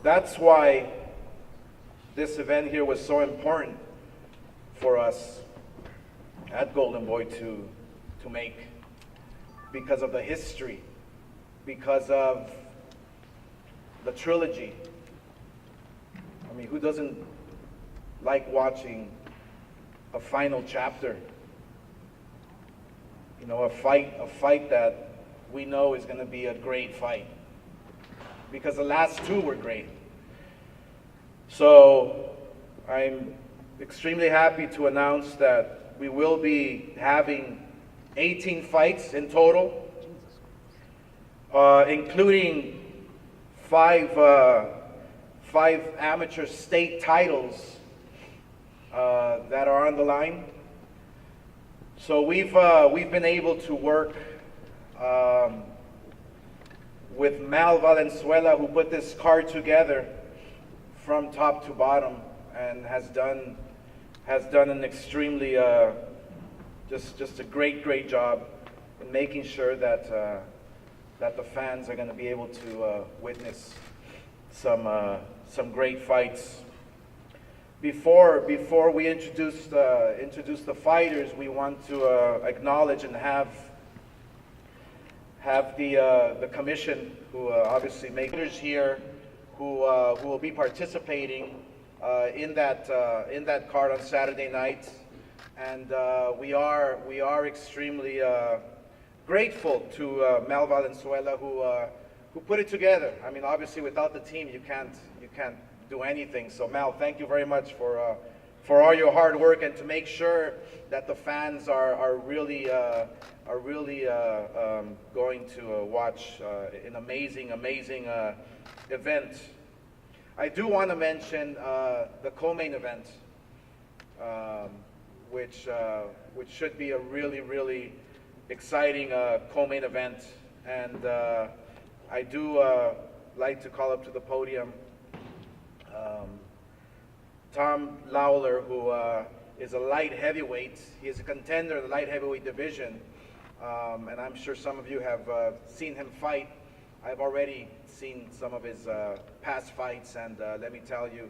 That's why this event here was so important for us at Golden Boy to make, because of the history, because of the trilogy. I mean, who doesn't like watching a final chapter? You know, a fight that we know is going to be a great fight, because the last two were great. So I'm extremely happy to announce that we will be having 18 fights in total, including five amateur state titles that are on the line. So we've been able to work with Mal Valenzuela, who put this card together from top to bottom, and has done an extremely just a great job in making sure that that the fans are going to be able to witness some great fights. Before we introduce the fighters, we want to acknowledge and have the commission, who obviously make it here, who will be participating in that card on Saturday night, and we are extremely grateful to Mal Valenzuela, who put it together. I mean, obviously, without the team, you can't do anything. So Mal, thank you very much for all your hard work, and to make sure that the fans are really going to watch an amazing event. I do want to mention the co-main event, which should be a really exciting co-main event, and I do like to call up to the podium Tom Lawler, who is a light heavyweight. He is a contender in the light heavyweight division, and I'm sure some of you have seen him fight. I've already seen some of his past fights, and let me tell you,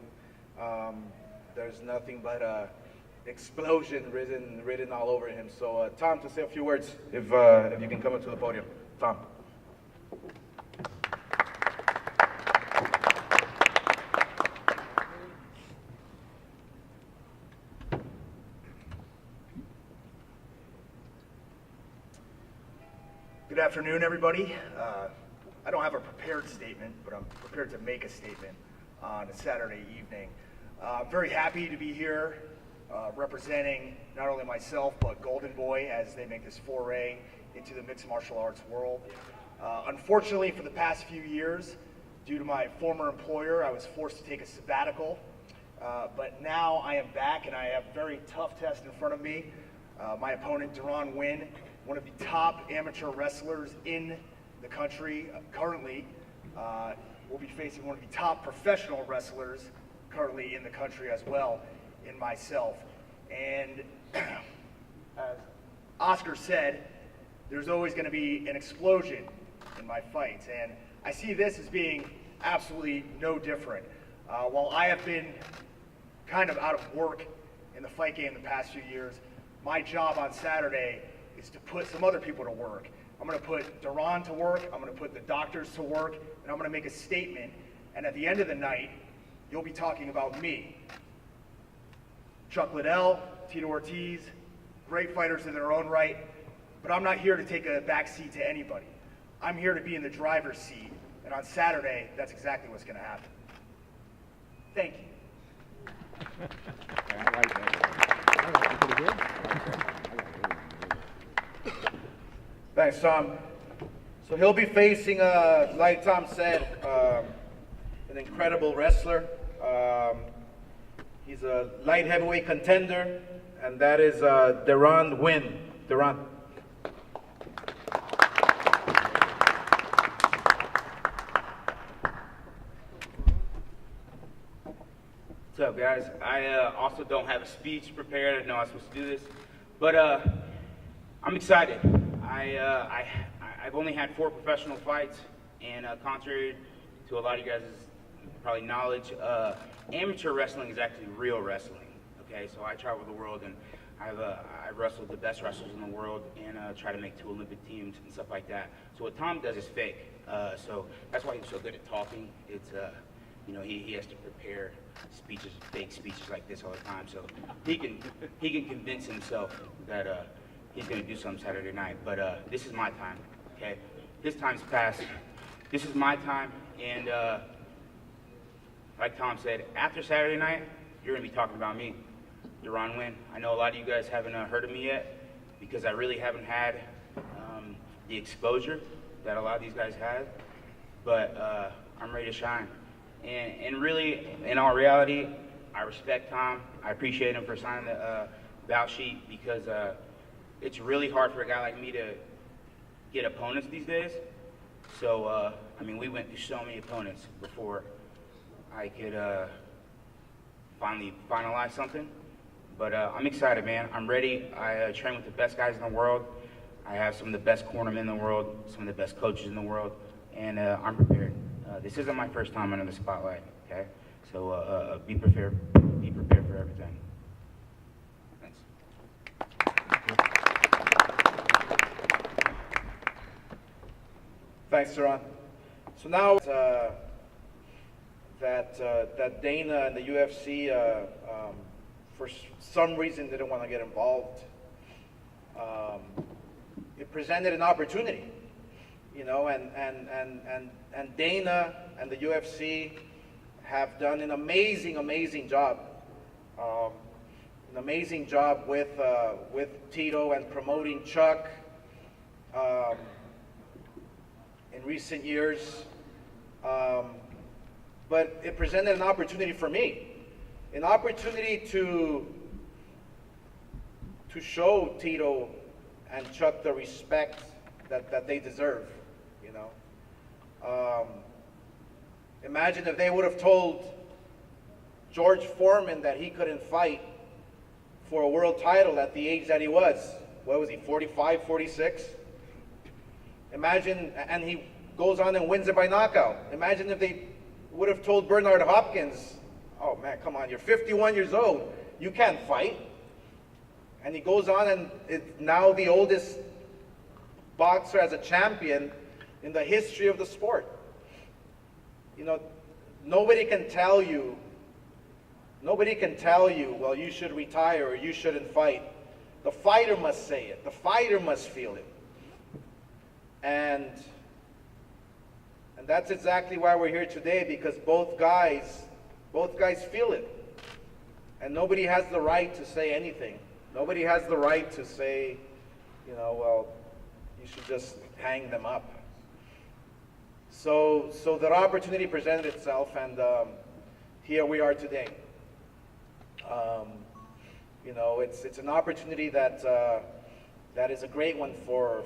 there's nothing but explosion written all over him. So Tom, to say a few words, if you can come up to the podium. Tom. Good afternoon, everybody. I don't have a prepared statement, but I'm prepared to make a statement on a Saturday evening. I'm very happy to be here representing not only myself, but Golden Boy as they make this foray into the mixed martial arts world. Unfortunately, for the past few years, due to my former employer, I was forced to take a sabbatical. But now I am back, and I have a very tough test in front of me. My opponent, Deron Wynn, one of the top amateur wrestlers in the country currently, will be facing one of the top professional wrestlers currently in the country as well, in myself. And as Oscar said, there's always going to be an explosion in my fights, and I see this as being absolutely no different. While I have been kind of out of work in the fight game the past few years, my job on Saturday is to put some other people to work. I'm going to put Deron to work, I'm going to put the doctors to work, and I'm going to make a statement, and at the end of the night, you'll be talking about me. Chuck Liddell, Tito Ortiz, great fighters in their own right, but I'm not here to take a back seat to anybody. I'm here to be in the driver's seat, and on Saturday, that's exactly what's going to happen. Thank you. I like that. Pretty good. Thanks, Tom. So he'll be facing, like Tom said, an incredible wrestler. He's a light heavyweight contender, and that is Deron Wynn. Deron. What's up, guys? I also don't have a speech prepared. I didn't know I was supposed to do this, but I'm excited. I've only had 4 professional fights, and contrary to a lot of you guys' probably knowledge, amateur wrestling is actually real wrestling. Okay, so I travel the world and I've wrestled the best wrestlers in the world and try to make 2 Olympic teams and stuff like that. So what Tom does is fake. So that's why he's so good at talking. It's you know, he has to prepare speeches, fake speeches like this all the time. So he can convince himself that he's going to do something Saturday night. But this is my time. Okay, his time's passed. This is my time, and like Tom said, after Saturday night, you're going to be talking about me. Deron Wynn. I know a lot of you guys haven't heard of me yet because I really haven't had the exposure that a lot of these guys had, but I'm ready to shine. And really, in all reality, I respect Tom. I appreciate him for signing the bout sheet because it's really hard for a guy like me to get opponents these days. So, I mean, we went through so many opponents before I could finally finalize something. But I'm excited, man. I'm ready. I train with the best guys in the world. I have some of the best cornermen in the world, some of the best coaches in the world, and I'm prepared. This isn't my first time under the spotlight, okay? So be prepared for everything. Thanks. Thanks, Deron. So now that Dana and the UFC for some reason didn't want to get involved, it presented an opportunity, you know, and Dana and the UFC have done an amazing job, with Tito and promoting Chuck in recent years, but it presented an opportunity for me. An opportunity to show Tito and Chuck the respect that they deserve, you know. Imagine if they would have told George Foreman that he couldn't fight for a world title at the age that he was. What was he, 45, 46? Imagine, and he goes on and wins it by knockout. Imagine if they would have told Bernard Hopkins, oh man, come on, you're 51 years old, you can't fight. And he goes on and is now the oldest boxer as a champion in the history of the sport. You know, nobody can tell you, well, you should retire or you shouldn't fight. The fighter must say it. The fighter must feel it. And that's exactly why we're here today, because both guys feel it. And nobody has the right to say anything. Nobody has the right to say, you know, well, you should just hang them up. So that opportunity presented itself, and here we are today. You know, it's an opportunity that is a great one for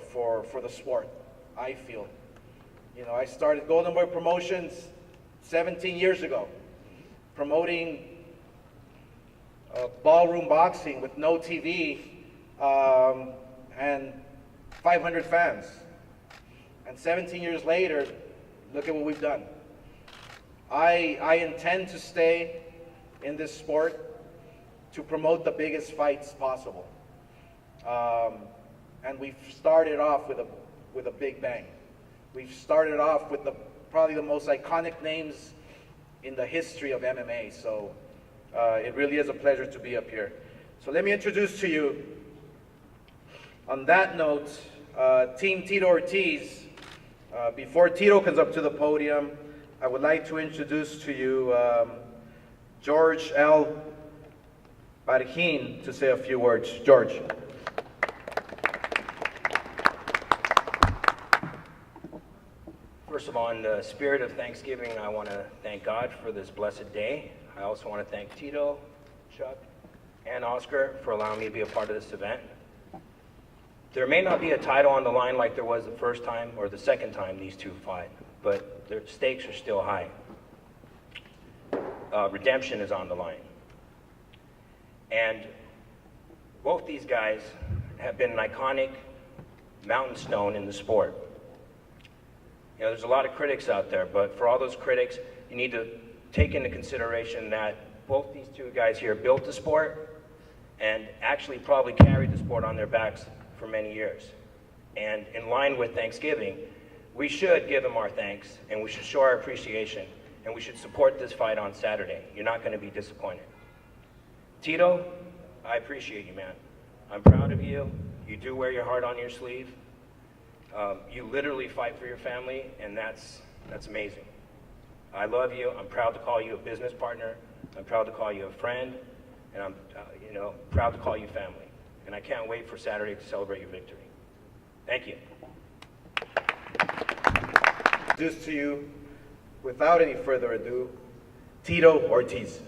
the sport, I feel. You know, I started Golden Boy Promotions 17 years ago, promoting ballroom boxing with no TV and 500 fans. And 17 years later, look at what we've done. I intend to stay in this sport to promote the biggest fights possible. And we've started off with a big bang. We've started off with probably the most iconic names in the history of MMA. So it really is a pleasure to be up here. So let me introduce to you, on that note, Team Tito Ortiz. Before Tito comes up to the podium, I would like to introduce to you George L. Barjin to say a few words. George. First of all, in the spirit of Thanksgiving, I want to thank God for this blessed day. I also want to thank Tito, Chuck, and Oscar for allowing me to be a part of this event. There may not be a title on the line like there was the first time or the second time these two fought, but their stakes are still high. Redemption is on the line. And both these guys have been an iconic mountain stone in the sport. You know, there's a lot of critics out there, but for all those critics, you need to take into consideration that both these two guys here built the sport and actually probably carried the sport on their backs for many years. And in line with Thanksgiving, we should give them our thanks, and we should show our appreciation, and we should support this fight on Saturday. You're not going to be disappointed. Tito, I appreciate you, man. I'm proud of you. You do wear your heart on your sleeve. You literally fight for your family, and that's amazing. I love you. I'm proud to call you a business partner. I'm proud to call you a friend, and I'm proud to call you family. And I can't wait for Saturday to celebrate your victory. Thank you. Introduce to you, without any further ado, Tito Ortiz.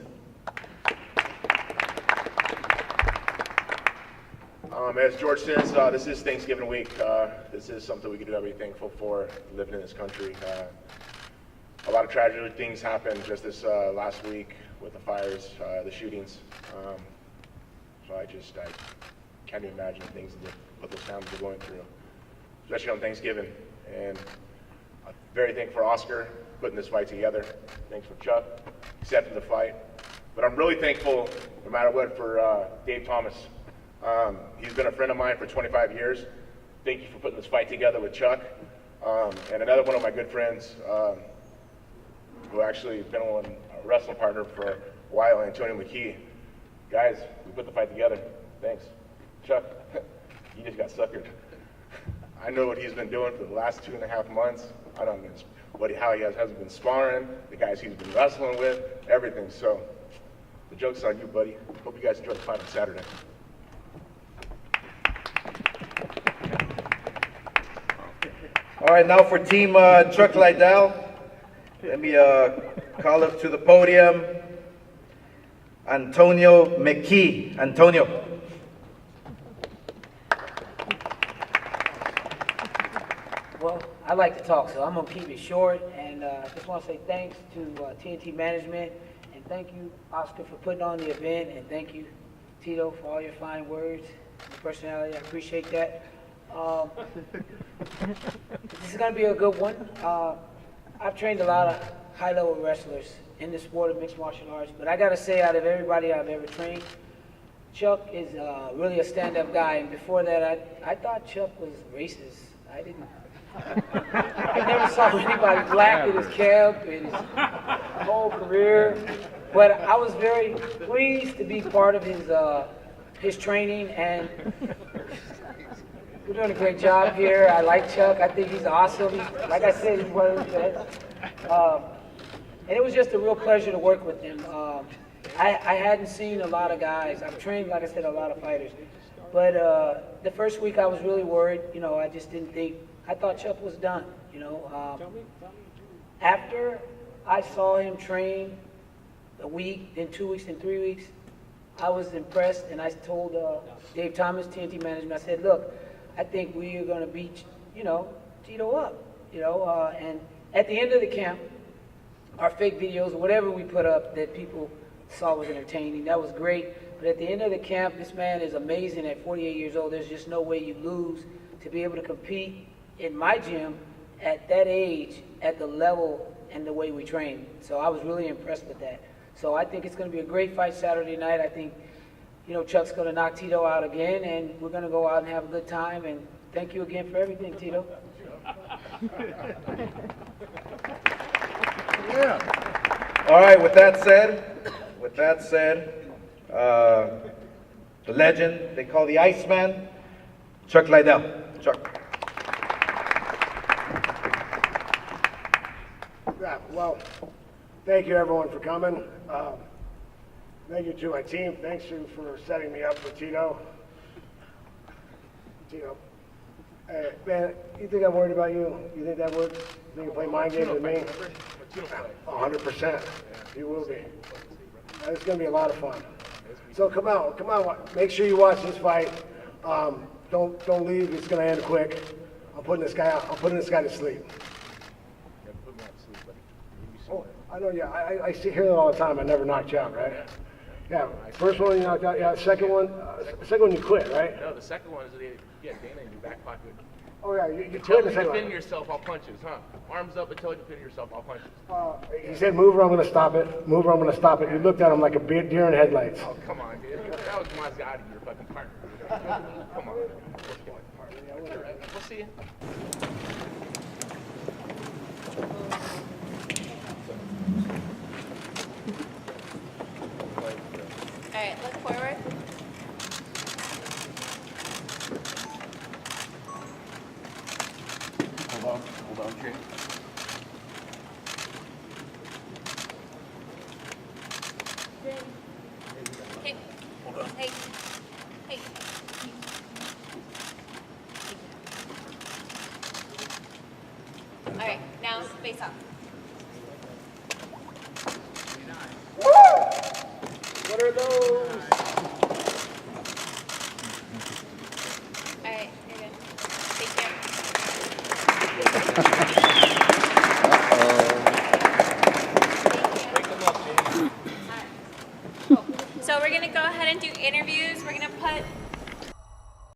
As George says, this is Thanksgiving week. This is something we can do be thankful for living in this country. A lot of tragic things happened just this last week with the fires, the shootings. So I can't even imagine the things that what those families are going through, especially on Thanksgiving. And I'm very thankful for Oscar putting this fight together. Thanks for Chuck accepting the fight. But I'm really thankful, no matter what, for Dave Thomas. He's been a friend of mine for 25 years. Thank you for putting this fight together with Chuck. And another one of my good friends, who actually been a wrestling partner for a while, Antonio McKee. Guys, we put the fight together. Thanks. Chuck, you just got suckered. I know what he's been doing for the last 2.5 months. I don't know how he hasn't been sparring, the guys he's been wrestling with, everything. So the joke's on you, buddy. Hope you guys enjoy the fight on Saturday. All right, now for Team Chuck Liddell, let me call up to the podium, Antonio McKee. Antonio. Well, I like to talk, so I'm going to keep it short, and I just want to say thanks to TNT management, and thank you, Oscar, for putting on the event, and thank you, Tito, for all your fine words and personality. I appreciate that. This is going to be a good one. I've trained a lot of high-level wrestlers in the sport of mixed martial arts, but I got to say, out of everybody I've ever trained, Chuck is really a stand-up guy, and before that, I thought Chuck was racist. I never saw anybody black in his camp in his whole career, but I was very pleased to be part of his training, and we're doing a great job here. I like Chuck. I think he's awesome. Like I said, he's one of the best. And it was just a real pleasure to work with him. I hadn't seen a lot of guys. I've trained, like I said, a lot of fighters. But the first week I was really worried. I just didn't think, I thought Chuck was done, After I saw him train a week, then 2 weeks, then 3 weeks, I was impressed, and I told Dave Thomas, TNT management, I said, look, I think we are going to beat, Tito up, and at the end of the camp, our fake videos, whatever we put up that people saw was entertaining, that was great. But at the end of the camp, this man is amazing at 48 years old. There's just no way you lose to be able to compete in my gym at that age, at the level and the way we train. So I was really impressed with that. So I think it's going to be a great fight Saturday night. I think, Chuck's going to knock Tito out again, and we're going to go out and have a good time. And thank you again for everything, Tito. Yeah. All right, with that said, the legend they call the Iceman, Chuck Liddell. Chuck. Yeah, well, thank you everyone for coming. Thank you to my team. Thanks for setting me up for Tito. Tito, man, you think I'm worried about you? You think that works? You think you play mind games with me? 100%. You will be. It's going to be a lot of fun. So come out. Make sure you watch this fight. Don't leave. It's going to end quick. I'm putting this guy out. I'm putting this guy to sleep. Oh, I know. Yeah, I hear that all the time. I never knocked you out, right? Yeah. First one you knocked out. Yeah. Second one you quit, right? No, the second one is Dana in your back pocket. Oh, yeah, you Until quit you the second defend one. yourself, I'll punches, huh? Arms up until you defend yourself, I'll punches. He said, move or I'm gonna stop it, move or I'm gonna stop it. You looked at him like a deer in headlights. Oh, come on, dude. That was Maserati, your fucking partner. Come on. We'll see you. All right, look forward. Hold on, Jay. Hey. Hey. Hey. All right, now face up. What are those? All right, you're good. Take care. So we're gonna go ahead and do interviews. We're gonna put